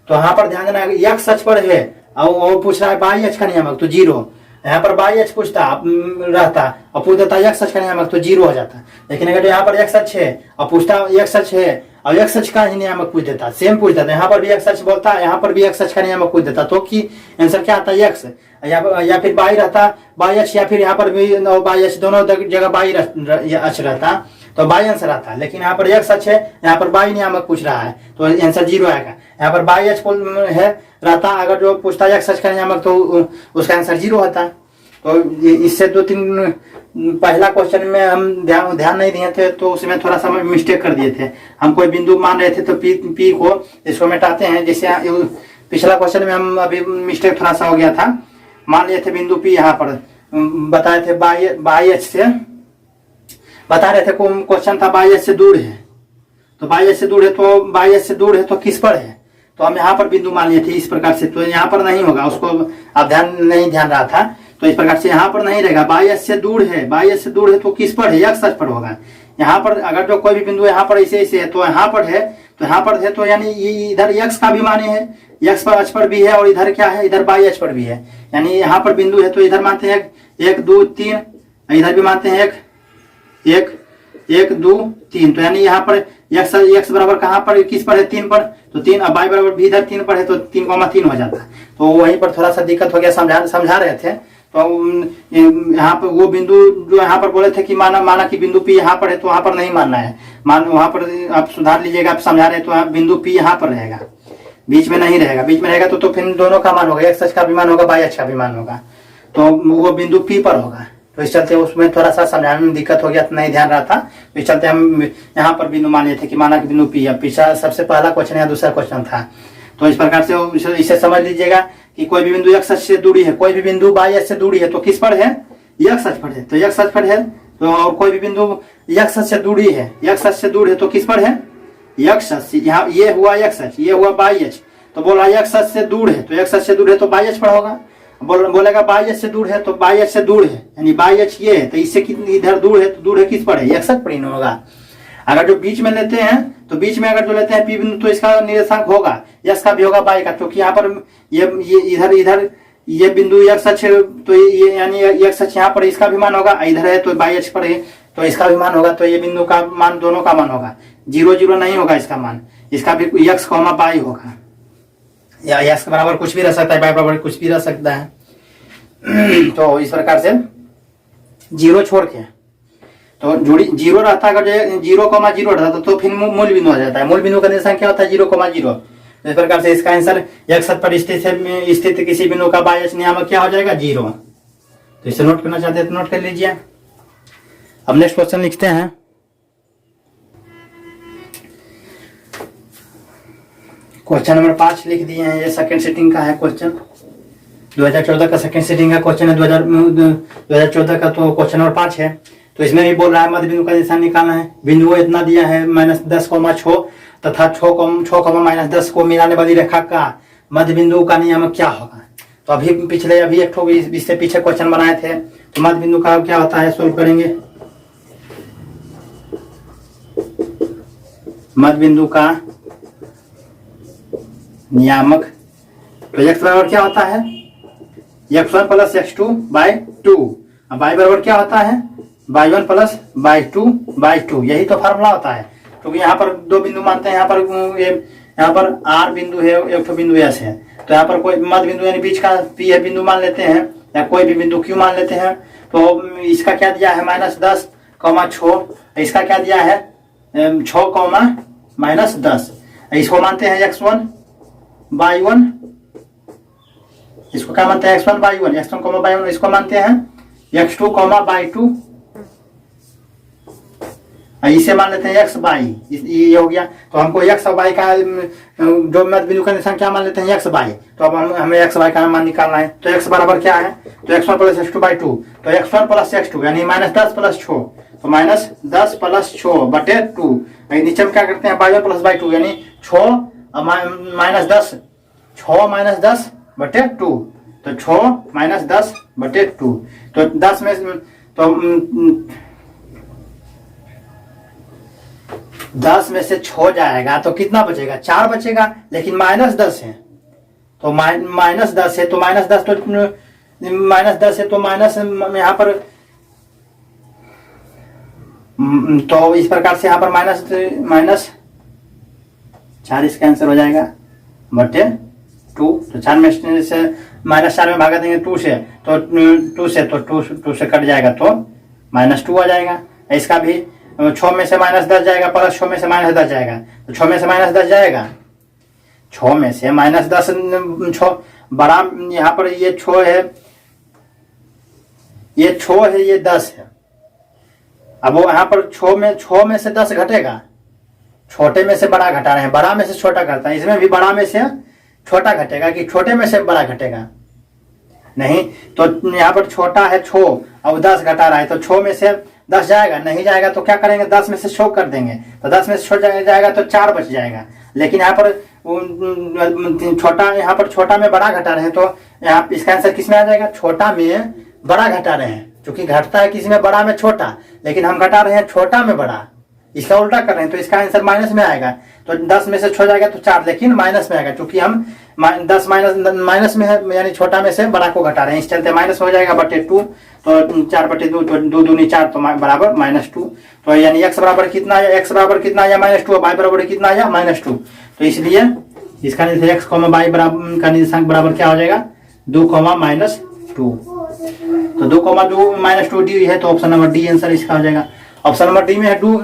तो यहाँ पर ध्यान देना, एक्स अक्ष पर है और वो पूछ रहा है बाई अक्ष का नियामक तो 0। यहाँ पर बाई अक्ष पूछता रहता और पूछ देता एक्स अक्ष का नियामक तो 0 हो जाता। लेकिन अगर यहाँ पर एक्स अक्ष है और पूछता एक्स अक्ष है और एक्स अक्ष का ही नियामक पूछ देता, सेम पूछ देता, यहाँ पर भी एक्स अक्ष बोलता है, यहाँ पर भी एक्स अक्ष का नियामक पूछ देता, तो कि आंसर क्या आता है एक्स, या फिर बाई रहता बाई अक्ष, या फिर यहाँ पर भी बाई अक्ष, दोनों जगह बाई अक्ष रहता तो बाई आंसर आता। लेकिन यहाँ पर एक्स अक्ष है, यहाँ पर बाई नियामक पूछ रहा है तो आंसर 0 आएगा। यहाँ पर बाई अक्ष है रहता, अगर जो पूछता है एक्स अक्ष का नियामक तो उसका आंसर 0 होता। तो इससे 2-3 पहला क्वेश्चन में हम ध्यान नहीं दिए थे तो उसमें थोड़ा सा मिस्टेक कर दिए थे। हम कोई बिंदु मान रहे थे तो पी को इसको मिटाते हैं। जैसे पिछला क्वेश्चन में हम अभी मिस्टेक थोड़ा सा हो गया था, मान लिए थे बिंदु पी, यहाँ पर बताए थे बाई अक्ष से बता रहे थे, क्वेश्चन था बाई अक्ष से दूर है, तो बाई अक्ष से दूर है तो बाई अक्ष से दूर है तो किस पर है, तो हम यहाँ पर बिंदु मान लिए थे इस प्रकार से। तो यहाँ पर नहीं होगा, उसको आप ध्यान रहा था, तो इस प्रकार से यहाँ पर नहीं रहेगा। बाई अक्ष से दूर है, बाई अक्ष से दूर है तो किस पर है, एक्स अक्ष पर होगा। यहाँ पर अगर जो कोई भी बिंदु यहाँ पर ऐसे है तो यहाँ पर है, तो यहाँ पर है तो यानी इधर एक्स का भी माने है, एक्स पर अक्ष पर भी है, और इधर क्या है, इधर बाई अक्ष पर भी है। यानी यहाँ पर बिंदु है तो इधर मानते हैं 1 2 3, इधर भी मानते हैं 1 2 3। तो यानी यहाँ पर एक्स बराबर कहाँ पर, किस पर है, 3 पर, तो 3, अब बाई बराबर भी इधर 3 पर है तो 3,3 हो जाता। तो वहीं पर थोड़ा सा दिक्कत हो गया, समझा रहे थे। तो यहाँ पर वो बिंदु जो यहाँ पर बोले थे कि माना कि बिंदु पी यहाँ पर है तो वहां पर नहीं मानना है, वहां पर आप सुधार लीजिएगा, आप समझा रहे तो बिंदु पी यहाँ पर रहेगा, बीच में नहीं रहेगा। बीच में रहेगा तो फिर दोनों का मान होगा, एक्स अक्ष का भी मान होगा, बाई अक्ष का भी मान होगा, तो वो बिंदु पी पर होगा। तो इस चलते उसमें थोड़ा सा समझाने में दिक्कत हो गया, तो नहीं ध्यान रहा था, तो इस चलते हम यहाँ पर बिंदु मान लिए थे कि माना कि बिंदु पी है। पिछला सबसे पहला क्वेश्चन या दूसरा क्वेश्चन था। तो इस प्रकार से इसे समझ लीजिएगा कि कोई भी बिंदु एक्स अक्ष से दूरी है, कोई भी बिंदु बाई अक्ष से दूरी है तो किस पर है, एक्स अक्ष पर है, तो एक्स अक्ष पर है। तो और कोई भी बिंदु एक्स अक्ष से दूरी है, एक्स अक्ष से दूर है तो किस पर है, एक्स अक्ष। यहाँ ये हुआ एक्स अक्ष, ये हुआ बाई अक्ष, तो बोला एक्स अक्ष से दूर है, तो एक्स अक्ष से दूर है तो बाई अक्ष पर होगा। बोलेगा बाई अक्ष से दूर है तो बाई अक्ष से दूर है, यानी बाई अक्ष ये है तो इससे कितनी इधर दूर है, तो दूर है किस पर है, एक्स अक्ष पर ही होगा। अगर जो बीच में लेते हैं तो बीच में अगर जो लेते हैं पी बिंदु तो इसका निर्देशांक होगा, यस का भी होगा बाई का, क्योंकि यहाँ पर ये इधर ये बिंदु एक्स अक्ष, तो ये यानी एक्स अक्ष यहाँ पर इसका भी मान होगा, इधर है तो बाई अक्ष पर है तो इसका भी मान होगा, तो ये बिंदु का मान दोनों का मान होगा, 0 0 नहीं होगा इसका मान, इसका भी एक्स कॉमा बाई होगा, या एक्स के बराबर कुछ भी रह सकता है, बाई बराबर कुछ भी रह सकता है। तो इस प्रकार से 0 छोड़ के तो जुड़ी 0 रहता है, अगर 0,0 रहता तो फिर मूल बिंदु आ जाता है। मूल बिंदु का निर्देशांक क्या होता है, 0,0। इस प्रकार से इसका आंसर एक्स अक्ष पर स्थित किसी बिंदु का बाई अक्ष नियामक क्या हो जाएगा, 0। तो इसे नोट करना चाहते हैं तो नोट कर लीजिए। अब नेक्स्ट क्वेश्चन लिखते हैं। क्वेश्चन नंबर 5 लिख दिए हैं, ये सेकंड सिटिंग का है क्वेश्चन, 2014 का सेकंड सिटिंग का क्वेश्चन है, 2014 का तो क्वेश्चन नंबर 5 है। तो इसमें भी बोल रहा है मध्य बिंदु का निशान निकालना है। बिंदु इतना दिया है -10,6 तथा 6,-10 को मिलाने वाली रेखा का मध्य बिंदु का नियामक क्या होगा। तो अभी एक ठो इससे पीछे क्वेश्चन बनाए थे, तो मध्य बिंदु का क्या होता है, सोल्व करेंगे। मध्य बिंदु का नियामक तो x बराबर क्या होता है, x1 + x2/2, अब y बराबर क्या होता है, y1 + y2/2। यही तो फार्मूला होता है, क्योंकि यहाँ पर 2 बिंदु मानते हैं, यहाँ पर R बिंदु है, एक तो बिंदु S है, तो यहाँ पर कोई मध्य बिंदु यानी बीच का P है बिंदु मान लेते हैं, या कोई भी बिंदु Q मान लेते हैं। तो इसका क्या दिया है, -10,6, इसका क्या दिया है 6,-10, इसको मानते हैं x1 y1, इसको क्या मानते हैं x1 y1, x1 y1, इसको मानते हैं x2 y2, इसे मान लेते हैं x y, ये हो गया। तो हमको x और y का जो मध्य बिंदु का निशान क्या मान लेते हैं, x y। तो अब हमें x y का मान निकालना है, तो x बराबर क्या है, तो x1 + x2/2, तो x1 + x2 यानी -10 + 6, तो -10 + 6/2। नीचे में क्या करते हैं, y1 + y2 यानी 6 -10, 6 - 10/2, तो 6 - 10/2। तो 10 में तो 10 में से 6 जाएगा तो कितना बचेगा, 4 बचेगा, लेकिन -10 है तो -10 है तो -10 तो -10 है तो माइनस यहाँ पर, तो इस प्रकार से यहाँ पर माइनस 4 इसका आंसर हो जाएगा बटे 2। तो 4 में से -4 में भागा देंगे 2 से तो 2 से कट जाएगा तो -2 आ जाएगा। इसका भी 6 में से -10 जाएगा प्लस 6 में से -10 जाएगा तो 6 में से -10 जाएगा, 6 में से -10 6 बड़ा, यहाँ पर ये 6 है, ये 6 है, ये 10 है। अब वो यहाँ पर 6 में से 10 घटेगा, छोटे में से बड़ा घटा रहे हैं, बड़ा में से छोटा घटता है, इसमें भी बड़ा में से छोटा घटेगा कि छोटे में से बड़ा घटेगा, नहीं तो यहाँ पर छोटा है 6 अब 10 घटा रहा है तो 6 में से 10 जाएगा, नहीं जाएगा तो क्या करेंगे 10 में से 6 कर देंगे तो 10 में से 6 जाएगा तो 4 बच जाएगा। लेकिन यहाँ पर छोटा, यहाँ पर छोटा में बड़ा घटा रहे हैं तो यहाँ इसका आंसर किस में आ जाएगा, छोटा में बड़ा घटा रहे हैं, क्योंकि घटता है किसी में बड़ा में छोटा, लेकिन हम घटा रहे हैं छोटा में बड़ा, इसका उल्टा कर रहे हैं तो इसका आंसर माइनस में आएगा। तो 10 में से 6 जाएगा तो 4, लेकिन माइनस में आएगा क्योंकि हम 10 माइनस में है, यानी छोटा में से बड़ा को घटा रहे हैं, इस चलते माइनस हो जाएगा बटे 2। तो 4 बटे 2 तो 2 दूनी 4 तो बराबर -2। तो यानी x बराबर कितना है, x बराबर कितना आया -2, y बराबर कितना आया -2। तो इसलिए इसका x, y बराबर का निर्देशांक बराबर क्या हो जाएगा 2, -2। तो 2, -2 डी है तो ऑप्शन नंबर डी आंसर इसका हो जाएगा। ऑप्शन नंबर डी में है -2,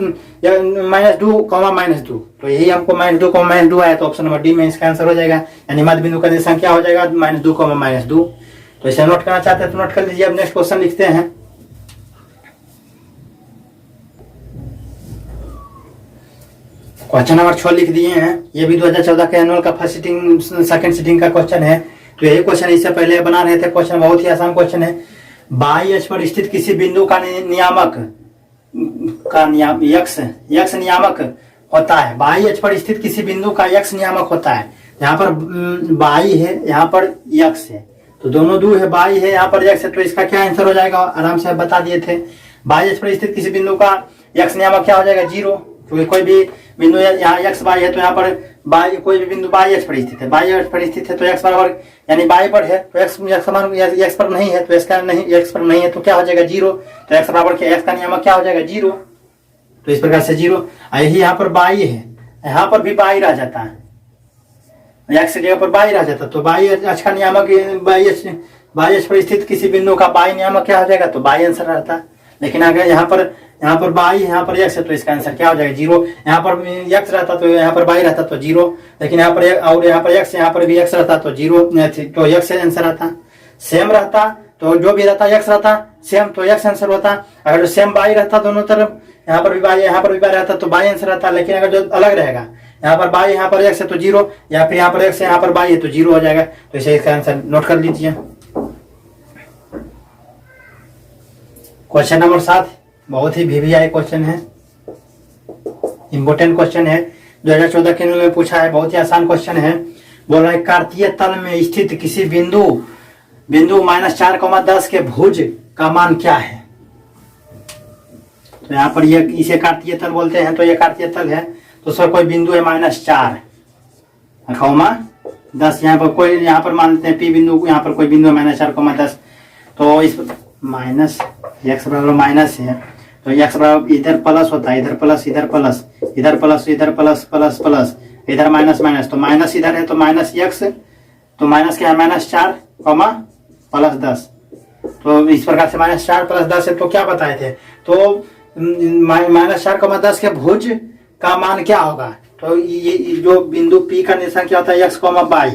तो यही हमको -2 आया तो ऑप्शन नंबर डी में इसका आंसर हो जाएगा, यानी मध्य बिंदु का निर्देशांक क्या हो जाएगा -2, तो इसे नोट करना चाहते हैं तो नोट कर लीजिए। अब नेक्स्ट क्वेश्चन लिखते हैं। क्वेश्चन नंबर 6 लिख दिए हैं, ये भी 2014 के एनुअल का फर्स्ट सिटिंग सेकंड सिटिंग का क्वेश्चन है। तो यही क्वेश्चन इससे पहले बना रहे थे, क्वेश्चन बहुत ही आसान क्वेश्चन है। बाई अक्ष पर स्थित किसी बिंदु का नियामक यक्स नियामक होता है। बाई अक्ष पर स्थित किसी बिंदु का यक्स नियामक होता है। यहाँ पर बाई है, यहाँ पर यक्स है, तो दोनों दो है, बाई है, यहाँ पर यक्स है, तो इसका क्या आंसर हो जाएगा, आराम से बता दिए थे। बाई अक्ष पर स्थित किसी बिंदु का यक्स नियामक क्या हो जाएगा 0, क्योंकि कोई भी बिंदु यहाँ यक्स बाई है तो यहाँ पर बाई, कोई भी बिंदु बाई अक्ष पर स्थित है, बाई अक्ष पर स्थित है तो x बराबर यानी बाई पर है तो x पर नहीं है तो x पर नहीं है तो क्या हो जाएगा 0। तो x बराबर क्या, x का नियामक क्या हो जाएगा 0। तो इस प्रकार से 0। यही यहाँ पर बाई है, यहाँ पर भी बाई रह जाता है, x की जगह पर बाई रह जाता, तो बाई अक्ष का नियामक बाई अक्ष पर स्थित किसी बिंदु का बाई नियामक क्या हो जाएगा, तो बाई आंसर रहता। लेकिन अगर यहाँ पर बाई, यहाँ पर x है तो इसका आंसर क्या हो जाएगा 0। यहाँ पर x रहता तो यहाँ पर बाई रहता तो 0, लेकिन यहाँ पर और यहाँ पर x, यहाँ पर भी x रहता तो 0, तो x से आंसर आता। सेम रहता तो जो भी रहता x रहता सेम तो x आंसर होता। अगर जो सेम बाई रहता दोनों तरफ, यहाँ पर भी बाई यहाँ पर भी बाई रहता तो बाई आंसर रहता। लेकिन अगर जो अलग रहेगा, यहाँ पर बाई यहाँ पर x है तो 0, या फिर यहाँ पर x है यहाँ पर बाई है तो 0 हो जाएगा। तो इसे इसका आंसर नोट कर लीजिए। क्वेश्चन नंबर 7 बहुत ही VVI क्वेश्चन है, इंपोर्टेंट क्वेश्चन है, 2014 के में पूछा है, बहुत ही आसान क्वेश्चन है। बोल रहा है कार्तीय तल में स्थित किसी बिंदु -4,10 के भुज का मान क्या है। तो यहाँ पर ये इसे कार्तीय तल बोलते हैं, तो ये कार्तीय तल है, तो सर कोई बिंदु है -4, -10, यहाँ पर कोई, यहाँ पर मानते हैं P बिंदु, यहाँ पर कोई बिंदु है -4,10, तो इस माइनस x बराबर माइनस है तो x बराबर इधर प्लस होता है, इधर प्लस, इधर प्लस, इधर प्लस, इधर प्लस प्लस प्लस, इधर माइनस माइनस, तो माइनस इधर है तो माइनस x, तो माइनस क्या है -4, +10। तो इस प्रकार से -4 + 10 है, तो क्या बताए थे, तो -4,10 के भुज का मान क्या होगा। तो ये जो बिंदु P का निशान क्या होता है x, y,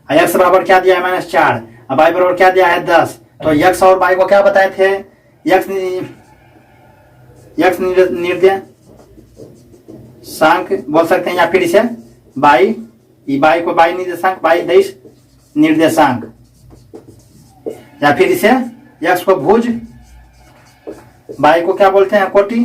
x बराबर क्या दिया है -4, अब y बराबर क्या दिया है 10, तो x और y को क्या बताए थे, x निर्देशांक बोल सकते हैं, या फिर इसे y को y निर्देशांक, y देश निर्देशांक, या फिर इसे x को भुज, y को क्या बोलते हैं कोटि।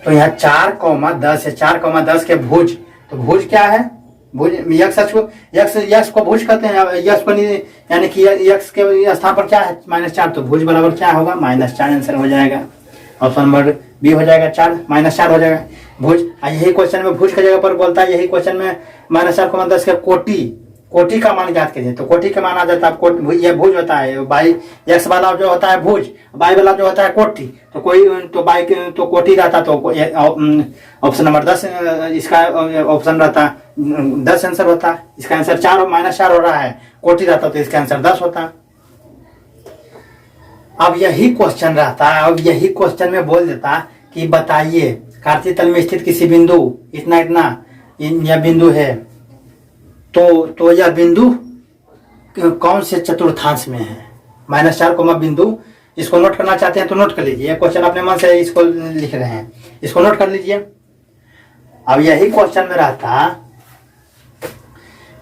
तो यहाँ 4,10 है, 4,10 के भुज, तो भुज क्या है, भुज यक्स को भुज कहते हैं, यक्स को यानी कि यक्स के स्थान पर क्या है -4, तो भुज बराबर क्या होगा -4 आंसर हो जाएगा। ऑप्शन नंबर बी हो जाएगा 4, -4 हो जाएगा। भुज, यही क्वेश्चन में भुज की जगह पर बोलता है, यही क्वेश्चन में -4 को 10 का कोटि का मान ज्ञात कीजिए। तो कोटि का मान आ जाता है, यह भुज होता है, बाई एक्स वाला जो होता है भुज, बाई वाला जो होता है कोटि। तो बाई तो कोटि रहता, तो ऑप्शन नंबर 10 इसका ऑप्शन रहता, 10 आंसर होता। इसका आंसर 4 -4 हो रहा है, कोटि रहता तो इसका आंसर 10 होता। अब यही क्वेश्चन रहता, अब यही क्वेश्चन में बोल देता कि बताइए कार्तीय तल में स्थित किसी बिंदु इतना इतना यह बिंदु है, तो यह बिंदु कौन से चतुर्थांश में है। -4 कोमा बिंदु, इसको नोट करना चाहते हैं तो नोट कर लीजिए। क्वेश्चन अपने मन से इसको लिख रहे हैं, इसको नोट कर लीजिए। अब यही क्वेश्चन में रहता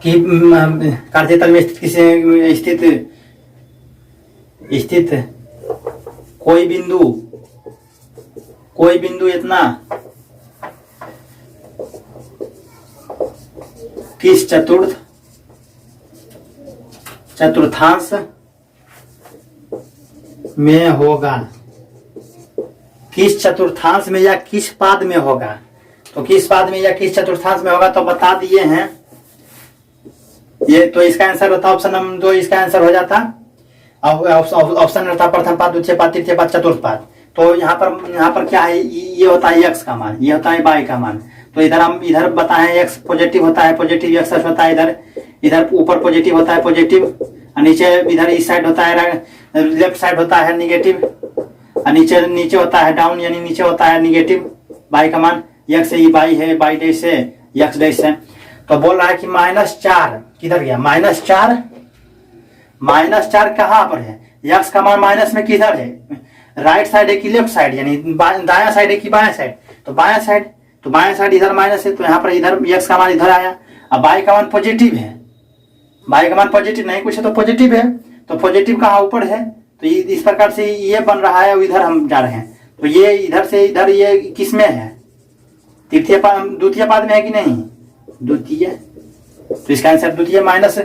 कि कार्तीय तल में स्थित किसी स्थित कोई बिंदु इतना किस चतुर्थांश में होगा, किस चतुर्थांश में या किस पाद में होगा। तो किस पाद में या किस चतुर्थांश में होगा तो बता दिए हैं ये। तो इसका आंसर होता ऑप्शन नंबर 2, इसका आंसर हो जाता। ऑप्शन रहता प्रथम पाद, द्वितीय पाद, तृतीय पाद, चतुर्थ पाद। तो यहाँ पर क्या है, ये होता है एक्स का मान, ये होता है वाई का मान। तो इधर हम इधर बताएं एक्स पॉजिटिव होता है, पॉजिटिव एक्स होता है, इधर ऊपर पॉजिटिव होता है पॉजिटिव, और नीचे इधर इस साइड होता है लेफ्ट साइड होता है निगेटिव, और नीचे होता है डाउन, यानी नीचे होता है निगेटिव। वाई का मान एक्स है, वाई है, वाई डैश है, एक्स डैश है। तो बोल रहा है कि -4 किधर गया, -4 कहाँ पर है, एक्स का मान माइनस में किधर है, राइट साइड है कि लेफ्ट साइड, यानी दाया साइड है कि बाया साइड। तो बाया साइड, तो बाया साइड इधर माइनस है, तो यहाँ पर इधर एक्स का मान इधर आया। अब बाई का मान पॉजिटिव है, बाई का मान पॉजिटिव नहीं कुछ है तो पॉजिटिव है, तो पॉजिटिव कहाँ ऊपर है। तो इस प्रकार से ये बन रहा है, इधर हम जा रहे हैं। तो ये इधर से इधर ये किस में है, द्वितीय पाद में है कि नहीं, द्वितीय। तो इसका आंसर द्वितीय। माइनस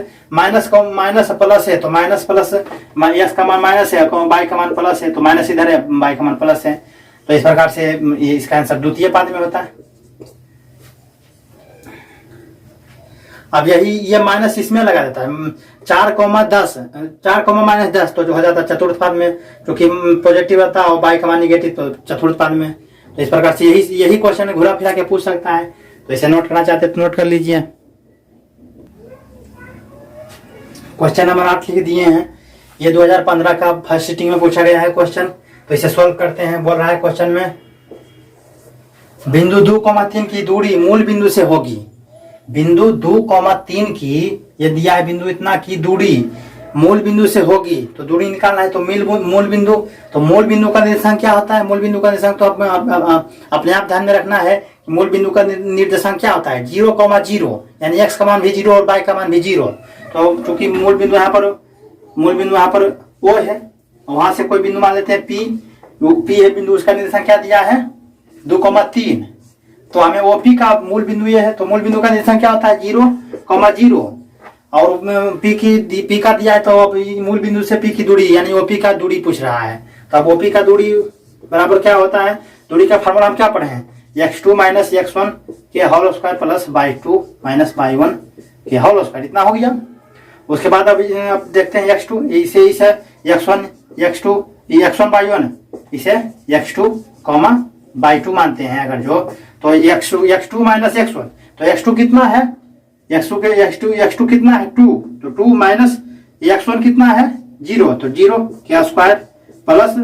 प्लस है, तो माइनस प्लस, एक्स का मान माइनस है, बाई का मान प्लस है, तो माइनस इधर है, बाई का मान प्लस है। तो इस प्रकार से इसका आंसर द्वितीय पाद में होता है। अब यही ये माइनस इसमें लगा देता है, 4,10 -10, तो जो हो जाता है चतुर्थ पाद में, क्योंकि पॉजिटिव रहता है और बाई का मान निगेटिव, तो चतुर्थ पाद में। तो इस प्रकार से यही क्वेश्चन घुरा फिरा के पूछ सकता है। तो इसे नोट करना चाहते तो नोट कर लीजिए। क्वेश्चन नंबर 8 लिख दिए हैं, ये 2015 का फर्स्ट सिटिंग में पूछा गया है क्वेश्चन। तो इसे सॉल्व करते हैं। बोल रहा है क्वेश्चन में, बिंदु 2,3 की दूरी मूल बिंदु से होगी। बिंदु 2,3 की, ये दिया है बिंदु इतना की दूरी मूल बिंदु से होगी। तो दूरी निकालना है, तो मूल बिंदु, तो मूल बिंदु का निर्देशांक क्या होता है, मूल बिंदु का निर्देशांक तो अपने आप ध्यान में रखना है कि मूल बिंदु का निर्देशांक क्या होता है, 0,0, यानी एक्स का मान भी 0 और वाई का मान भी 0। तो चूंकि मूल बिंदु यहाँ पर ओ है, वहां से कोई बिंदु मान लेते हैं पी है बिंदु, उसका निर्देशांक क्या दिया है 2,3। तो हमें ओपी का मूल बिंदु ये है, तो मूल बिंदु का निर्देशांक क्या होता है 0,0, और पी का दिया है, तो अब मूल बिंदु से पी की दूरी यानी ओपी का दूरी पूछ रहा है। तो अब ओपी का दूरी बराबर क्या होता है, दूरी का फॉर्मूला हम क्या पढ़े हैं, x2 - x1 के whole square plus y2 - y1 के होल स्क्वायर, इतना हो गया। उसके बाद अब देखते हैं x2, इसे x1 y1, इसे x2, y2 मानते हैं अगर जो, तो x2 - x1, तो x2 कितना है, x2 कितना है 2, तो 2 माइनस x1 कितना है 0, तो 0 के स्क्वायर प्लस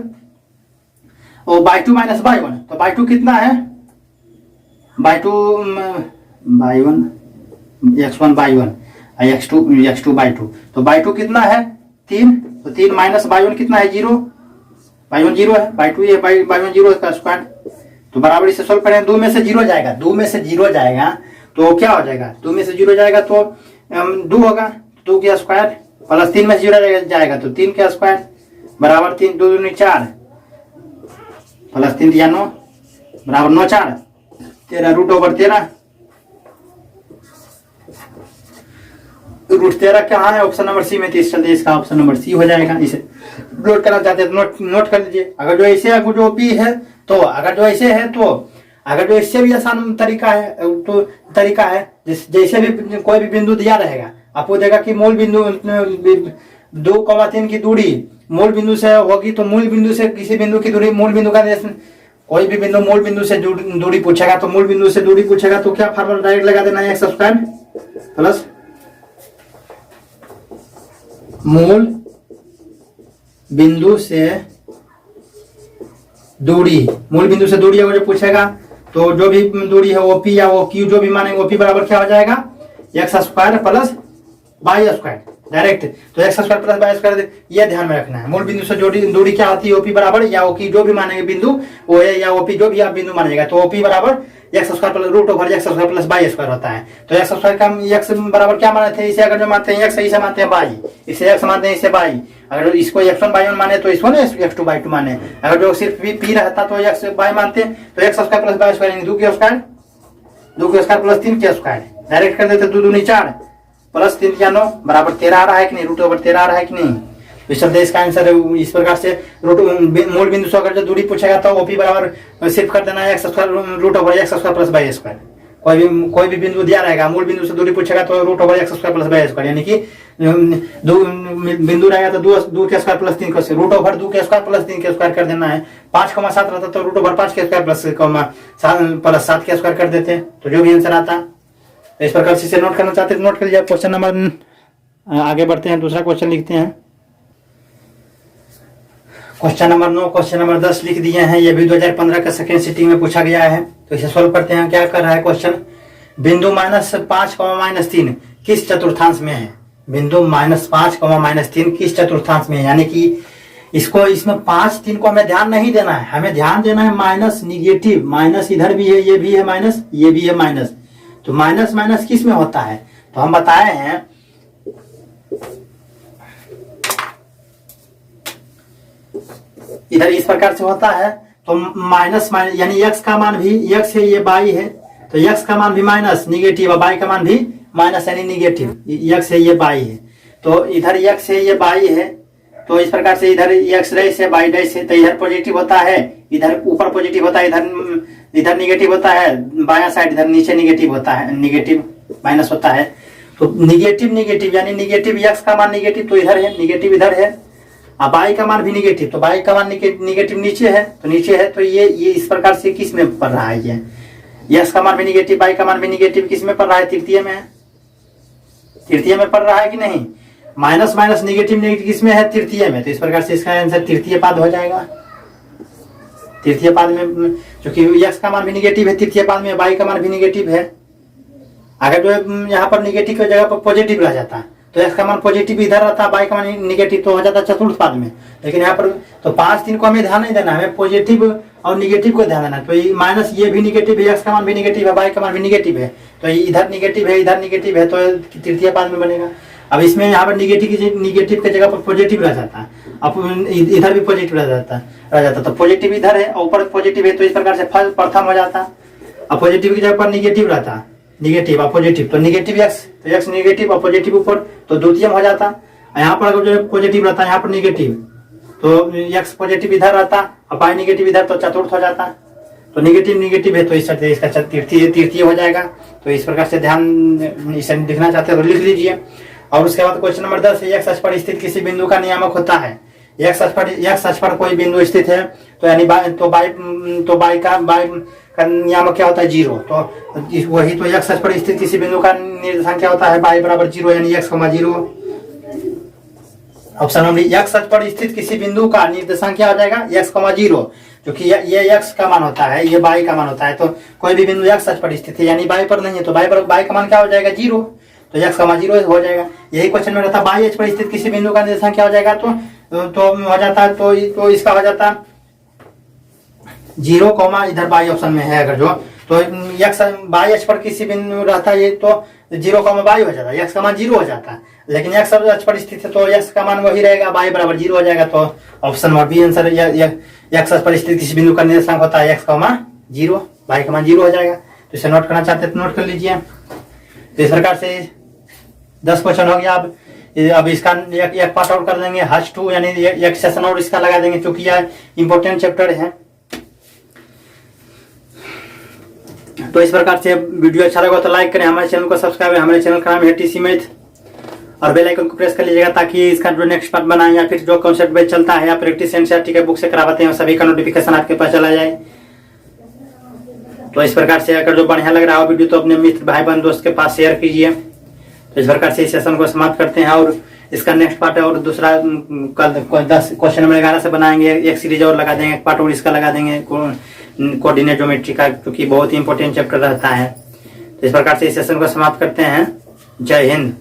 और y2 - y1, तो y2 कितना है, y1 x1 y1 x2 y2, तो y2 कितना है 3, तो 3 माइनस y1 कितना है 0, y1 0 है, y2 ये y1 0 का स्क्वायर। तो बराबर इसे सोल्व करें, 2 में से 0 जाएगा, 2 में से 0 जाएगा तो क्या हो जाएगा, 2 में से 0 जाएगा तो 2 होगा, 2 के स्क्वायर प्लस 3 में से 0 जाएगा तो 3 के स्क्वायर बराबर 3, 2 दूनी 4 प्लस 3 दिया 9 बराबर 9 4 13 √13 √13 कहाँ है, ऑप्शन नंबर सी में, तो इस चलते इसका ऑप्शन नंबर सी हो जाएगा। इसे नोट करना चाहते हैं तो नोट कर लीजिए। अगर जो ऐसे जो पी है तो अगर जो ऐसे है तो अगर जो इससे भी आसान तरीका है तो तरीका है जैसे भी कोई भी बिंदु दिया रहेगा, आपको देगा कि मूल बिंदु 2,3 की दूरी मूल बिंदु से होगी, तो मूल बिंदु से किसी बिंदु की दूरी मूल बिंदु का कोई भी बिंदु मूल बिंदु से दूरी पूछेगा तो मूल बिंदु से दूरी पूछेगा तो क्या फार्मूला डायरेक्ट लगा देना है, एक्स स्क्वायर प्लस मूल बिंदु से दूरी। मूल बिंदु से दूरी अगर जो पूछेगा तो जो भी दूरी है वो पी या वो क्यू जो भी मानेंगे वो पी बराबर क्या हो जाएगा, x square plus y square direct. तो x square plus y square ये ध्यान में रखना है। मूल बिंदु से दूरी क्या होती है, ओपी बराबर या ओकी जो भी मानेंगे बिंदु वो है या ओपी जो भी आप बिंदु मानेगा तो ओपी बराबर x square plus root over x square plus y square होता है। तो एक्स स्क्वायर का एक्स बराबर क्या माने थे, इसे अगर जो मानते हैं एक्स इसे मानते हैं वाई, इसे एक्स मानते हैं इसे वाई। अगर इसको x1 by 1 माने तो इसको ना x2 by 2 माने। अगर जो सिर्फ p रहता तो x y मानते तो x square plus y square 2 के स्क्वायर प्लस 3 के स्क्वायर डायरेक्ट कर देते 2 दूनी 4 प्लस 3 या 9 बराबर 13 आ रहा है कि नहीं, रूट ओवर 13 आ रहा है कि नहीं। तो इस तरह इसका आंसर इस प्रकार से मूल बिंदु से अगर जो दूरी पूछेगा तो ओपी बराबर सिर्फ कर देना है x square root over x square plus y square. कोई भी बिंदु दिया रहेगा मूल बिंदु से दूरी पूछेगा तो root over x square plus y square, यानी कि दो बिंदु रहेगा तो 2 के स्क्वायर प्लस 3 के रूट ओवर 2 के स्क्वायर प्लस 3 के स्क्वायर कर देना है। 5,7 रहता तो रूट ओवर 5 के स्क्वायर प्लस 7 के स्क्वायर कर देते तो जो भी आंसर आता। तो इस प्रकार से नोट करना चाहते हैं नोट कर लीजिए। क्वेश्चन नंबर आगे बढ़ते हैं, दूसरा क्वेश्चन लिखते हैं। क्वेश्चन नंबर 9 क्वेश्चन नंबर 10 लिख दिए हैं, ये भी 2015 का सेकेंड सिटिंग में पूछा गया है। तो इसे सोल्व करते हैं। क्या कर रहा है क्वेश्चन, बिंदु -5, -3 किस चतुर्थांश में है। बिंदु -5, -3 किस चतुर्थांश में है, यानी कि इसमें 5, 3 को हमें ध्यान नहीं देना है, हमें ध्यान देना है माइनस निगेटिव। माइनस इधर भी है, ये भी है माइनस, ये भी है माइनस। तो माइनस माइनस किस में होता है, तो हम बताए हैं इधर इस प्रकार से होता है। तो माइनस यानी x का मान भी x है, ये y है तो x का मान भी माइनस निगेटिव और y का मान भी माइनस यानी निगेटिव। x है, ये y है तो इधर x है, ये y है। तो इस प्रकार से इधर x डैश है, y डैश है तो इधर पॉजिटिव होता है, इधर ऊपर पॉजिटिव होता है, इधर निगेटिव होता है, बायां साइड इधर नीचे निगेटिव होता है, निगेटिव माइनस होता है। तो निगेटिव निगेटिव यानी निगेटिव x का मान निगेटिव तो इधर है, निगेटिव इधर है। अब y का मान भी निगेटिव तो y का मान निगेटिव नीचे है तो नीचे है। तो ये इस प्रकार से किस में पड़ रहा है, ये x का मान भी निगेटिव y का मान भी निगेटिव किस में पड़ रहा है, तृतीय में। तृतीय में पड़ रहा है कि नहीं, माइनस माइनस निगेटिव निगेटिव किस में है, तृतीय में। तो इस प्रकार से इसका आंसर तृतीय पाद हो जाएगा। तृतीय पाद में क्योंकि x का मान भी निगेटिव है, तृतीय पाद में y का मान भी निगेटिव है। अगर जो यहाँ पर निगेटिव की जगह पर पॉजिटिव रह जाता तो x का मान पॉजिटिव इधर रहता, y का मान निगेटिव तो हो जाता चतुर्थ पाद में। लेकिन यहाँ पर तो 5, 3 को हमें ध्यान नहीं देना, हमें पॉजिटिव और निगेटिव को ध्यान देना। तो माइनस ये भी निगेटिव है, x का मान भी निगेटिव है, y का मान भी निगेटिव है तो इधर निगेटिव है, इधर निगेटिव है तो तृतीय पाद में बनेगा। अब इसमें यहाँ पर निगेटिव की जगह पर पॉजिटिव रह जाता, अब इधर भी पॉजिटिव रह जाता तो पॉजिटिव इधर है और ऊपर पॉजिटिव है तो इस प्रकार से प्रथम हो जाता। अब पॉजिटिव की जगह पर निगेटिव रहता, निगेटिव और पॉजिटिव तो निगेटिव x तो x निगेटिव और पॉजिटिव ऊपर तो द्वितीय हो जाता। यहाँ पर अगर जो पॉजिटिव रहता है यहाँ पर निगेटिव तो x पॉजिटिव इधर रहता और y निगेटिव इधर तो चतुर्थ हो जाता। तो निगेटिव निगेटिव है तो इसका तृतीय हो जाएगा। तो इस प्रकार से ध्यान इसे लिखना चाहते हैं तो लिख लीजिए। और उसके बाद क्वेश्चन नंबर 10 है, x अक्ष पर स्थित किसी बिंदु का नियामक होता है। x अक्ष पर कोई बिंदु स्थित है तो यानी y का नियामक क्या होता है, 0। तो वही तो x अक्ष पर स्थित किसी बिंदु का निर्देशांक क्या होता है, y बराबर 0 यानी x, 0। ऑप्शन नंबर x अक्ष पर स्थित किसी बिंदु का निर्देशांक क्या हो जाएगा, x, 0। क्योंकि ये x का मान होता है, ये y का मान होता है। तो कोई भी बिंदु x अक्ष पर स्थित है यानी y पर नहीं है तो y का मान क्या हो जाएगा, 0। तो x, 0 हो जाएगा। यही क्वेश्चन में रहता y अक्ष पर स्थित किसी बिंदु का निर्देशांक क्या हो जाएगा तो हो जाता है तो इसका हो जाता 0, इधर y ऑप्शन में है। अगर जो तो x y अक्ष पर किसी बिंदु रहता है तो 0, y हो जाता है, x का मान 0 हो जाता है। लेकिन x अक्ष पर स्थित है तो x का मान वही रहेगा, y बराबर 0 हो जाएगा। तो option number B answer x अक्ष पर स्थित किसी बिंदु का निर्देशांक होता है x, 0, y का मान 0 हो जाएगा। तो इसे नोट करना चाहते हैं तो नोट कर लीजिए। तो इस प्रकार से 10 क्वेश्चन हो गया। अब इसका एक पार्ट आउट कर देंगे, H2 यानी एक सेशन और इसका लगा देंगे क्योंकि यह इंपॉर्टेंट चैप्टर है। तो इस प्रकार से वीडियो अच्छा लगा तो लाइक करें, हमारे चैनल को सब्सक्राइब करें। हमारे चैनल का नाम है टीसी मैथ, और बेल आइकन को प्रेस कर लीजिएगा ताकि इसका जो नेक्स्ट पार्ट बनाए या फिर जो कॉन्सेप्ट बेस चलता है या प्रैक्टिस एनसीईआरटी के बुक से करवाते हैं सभी का नोटिफिकेशन आपके पास चला जाए। तो इस प्रकार से अगर जो बढ़िया लग रहा हो वीडियो तो अपने मित्र भाई बहन दोस्त के पास शेयर कीजिए। तो इस प्रकार से इस सेशन को समाप्त करते हैं और इसका नेक्स्ट पार्ट और दूसरा कल 10 क्वेश्चन नंबर 11 से बनाएंगे, एक सीरीज और लगा देंगे, पार्ट और इसका लगा देंगे कोऑर्डिनेट ज्योमेट्री का, क्योंकि बहुत ही इंपॉर्टेंट चैप्टर रहता है। तो इस प्रकार से इस सेशन को समाप्त करते हैं। जय हिंद।